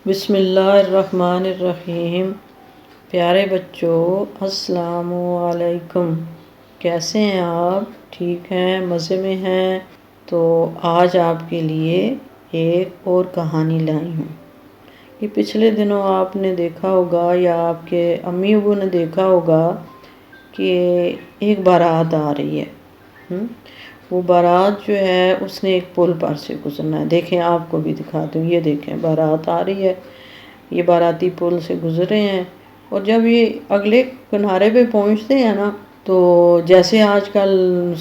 بسم اللہ الرحمن الرحیم۔ پیارے بچوں، السلام علیکم۔ کیسے ہیں آپ؟ ٹھیک ہیں؟ مزے میں ہیں؟ تو آج آپ کے لیے ایک اور کہانی لائی ہوں۔ یہ پچھلے دنوں آپ نے دیکھا ہوگا یا آپ کے امی ابو نے دیکھا ہوگا کہ ایک بارات آ رہی ہے۔ وہ بارات جو ہے اس نے ایک پل پر سے گزرنا ہے۔ دیکھیں، آپ کو بھی دکھاتے ہوں، یہ دیکھیں بارات آ رہی ہے، یہ باراتی پل سے گزرے ہیں، اور جب یہ اگلے کنارے پہ پہنچتے ہیں نا، تو جیسے آج کل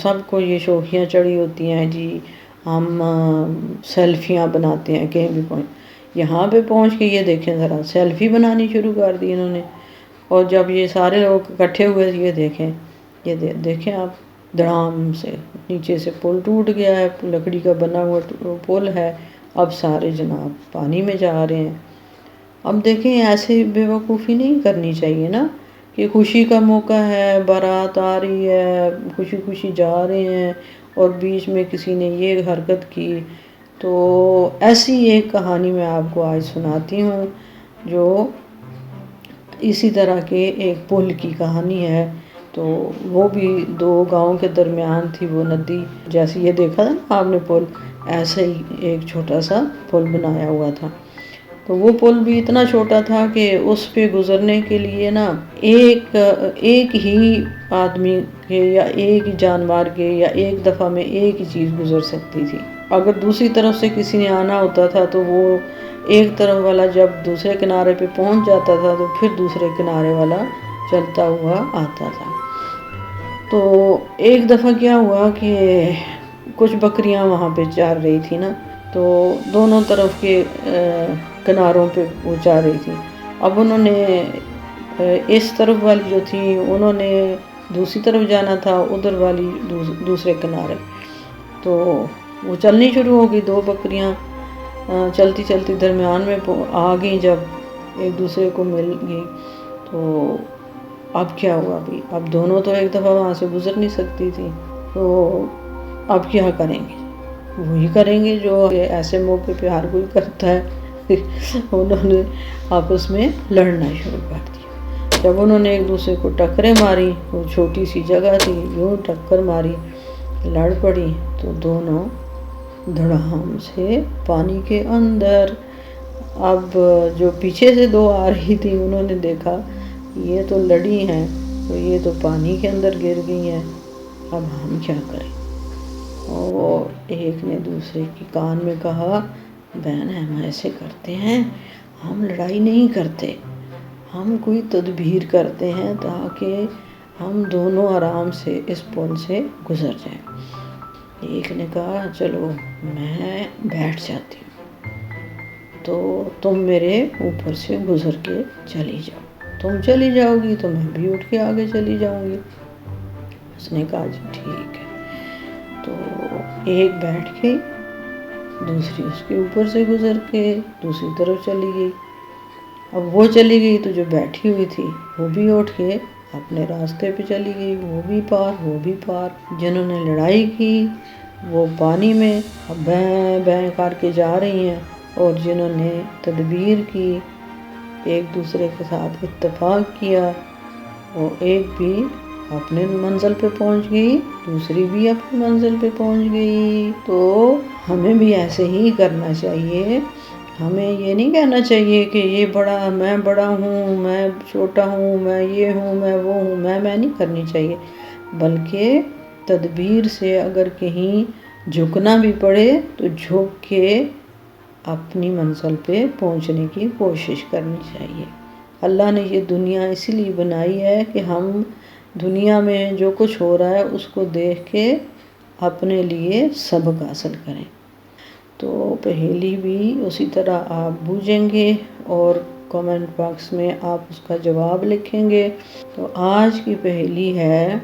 سب کو یہ شوخیاں چڑھی ہوتی ہیں، جی ہم سیلفیاں بناتے ہیں کہیں بھی یہاں پہ پہنچ کے یہ دیکھیں ذرا سیلفی بنانی شروع کر دی انہوں نے۔ اور جب یہ سارے لوگ اکٹھے ہوئے، یہ دیکھیں، یہ دیکھیں آپ، دڑام سے نیچے سے پل ٹوٹ گیا ہے، لکڑی کا بنا ہوا پل ہے، اب سارے جناب پانی میں جا رہے ہیں۔ اب دیکھیں، ایسے بے وقوفی نہیں کرنی چاہیے نا، کہ خوشی کا موقع ہے، بارات آ رہی ہے، خوشی خوشی جا رہے ہیں، اور بیچ میں کسی نے یہ حرکت کی۔ تو ایسی ایک کہانی میں آپ کو آج سناتی ہوں، جو اسی طرح کے ایک پل کی کہانی ہے۔ تو وہ بھی دو گاؤں کے درمیان تھی وہ ندی، جیسے یہ دیکھا تھا نا آپ نے پل، ایسے ہی ایک چھوٹا سا پل بنایا ہوا تھا۔ تو وہ پل بھی اتنا چھوٹا تھا کہ اس پہ گزرنے کے لیے نا ایک ہی آدمی کے یا ایک ہی جانور کے یا ایک دفعہ میں ایک ہی چیز گزر سکتی تھی۔ اگر دوسری طرف سے کسی نے آنا ہوتا تھا تو وہ ایک طرف والا جب دوسرے کنارے پہ پہنچ جاتا تھا تو پھر دوسرے کنارے والا چلتا ہوا آتا تھا۔ تو ایک دفعہ کیا ہوا کہ کچھ بکریاں وہاں پہ چار رہی تھی نا، تو دونوں طرف کے کناروں پہ وہ چار رہی تھی۔ اب انہوں نے اس طرف والی جو تھی انہوں نے دوسری طرف جانا تھا، ادھر والی دوسرے کنارے، تو وہ چلنی شروع ہو گئی۔ دو بکریاں چلتی چلتی درمیان میں آ گئیں، جب ایک دوسرے کو مل گئی تو اب کیا ہوا بھی، اب دونوں تو ایک دفعہ وہاں سے گزر نہیں سکتی تھی، تو اب کیا کریں گے؟ وہی کریں گے جو ایسے موقع پہ ہر کوئی کرتا ہے۔ انہوں نے آپس میں لڑنا شروع کر دیا۔ جب انہوں نے ایک دوسرے کو ٹکریں ماری، وہ چھوٹی سی جگہ تھی، یوں ٹکر ماری، لڑ پڑی، تو دونوں دھڑام سے پانی کے اندر۔ اب جو پیچھے سے دو آ رہی تھی، انہوں نے دیکھا یہ تو لڑی ہیں، تو یہ تو پانی کے اندر گر گئی ہیں، اب ہم کیا کریں؟ اور ایک نے دوسرے کے کان میں کہا، بہن ہم ایسے کرتے ہیں، ہم لڑائی نہیں کرتے، ہم کوئی تدبیر کرتے ہیں تاکہ ہم دونوں آرام سے اس پل سے گزر جائیں۔ ایک نے کہا، چلو میں بیٹھ جاتی ہوں، تو تم میرے اوپر سے گزر کے چلی جاؤ، تم چلی جاؤ گی تو میں بھی اٹھ کے آگے چلی جاؤں گی۔ اس نے کہا جی ٹھیک ہے۔ تو ایک بیٹھ کے دوسری اس کے اوپر سے گزر کے دوسری طرف چلی گئی۔ اب وہ چلی گئی تو جو بیٹھی ہوئی تھی وہ بھی اٹھ کے اپنے راستے پہ چلی گئی، وہ بھی پار وہ بھی پار۔ جنہوں نے لڑائی کی وہ پانی میں اب بیں بیں کر کے جا رہی ہیں، اور جنہوں نے تدبیر کی، ایک دوسرے کے ساتھ اتفاق کیا، وہ ایک بھی اپنے منزل پہ پہنچ گئی، دوسری بھی اپنی منزل پہ پہنچ گئی۔ تو ہمیں بھی ایسے ہی کرنا چاہیے۔ ہمیں یہ نہیں کہنا چاہیے کہ یہ بڑا، میں بڑا ہوں، میں چھوٹا ہوں، میں یہ ہوں، میں وہ ہوں، میں نہیں کرنی چاہیے، بلکہ تدبیر سے اگر کہیں جھکنا بھی پڑے تو جھک کے اپنی منزل پہ پہنچنے کی کوشش کرنی چاہیے۔ اللہ نے یہ دنیا اسی لیے بنائی ہے کہ ہم دنیا میں جو کچھ ہو رہا ہے اس کو دیکھ کے اپنے لیے سبق حاصل کریں۔ تو پہیلی بھی اسی طرح آپ بوجھیں گے اور کمنٹ باکس میں آپ اس کا جواب لکھیں گے۔ تو آج کی پہلی ہے،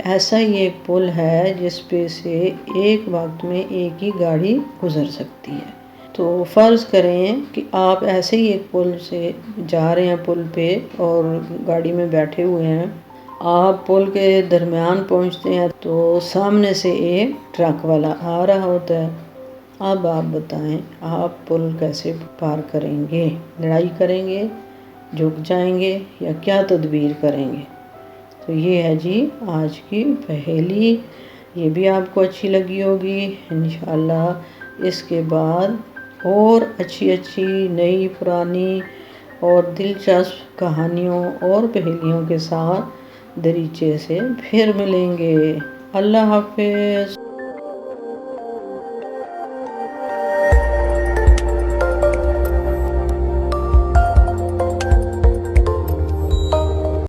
ایسا ہی ایک پل ہے جس پہ سے ایک وقت میں ایک ہی گاڑی گزر سکتی ہے۔ تو فرض کریں کہ آپ ایسے ہی ایک پل سے جا رہے ہیں، پل پہ، اور گاڑی میں بیٹھے ہوئے ہیں۔ آپ پل کے درمیان پہنچتے ہیں تو سامنے سے ایک ٹرک والا آ رہا ہوتا ہے۔ اب آپ بتائیں آپ پل کیسے پار کریں گے؟ لڑائی کریں گے، جھک جائیں گے، یا کیا تدبیر کریں گے؟ تو یہ ہے جی آج کی پہیلی۔ یہ بھی آپ کو اچھی لگی ہوگی انشاءاللہ۔ اس کے بعد اور اچھی نئی پرانی اور دلچسپ کہانیوں اور پہیلیوں کے ساتھ دریچے سے پھر ملیں گے۔ اللہ حافظ۔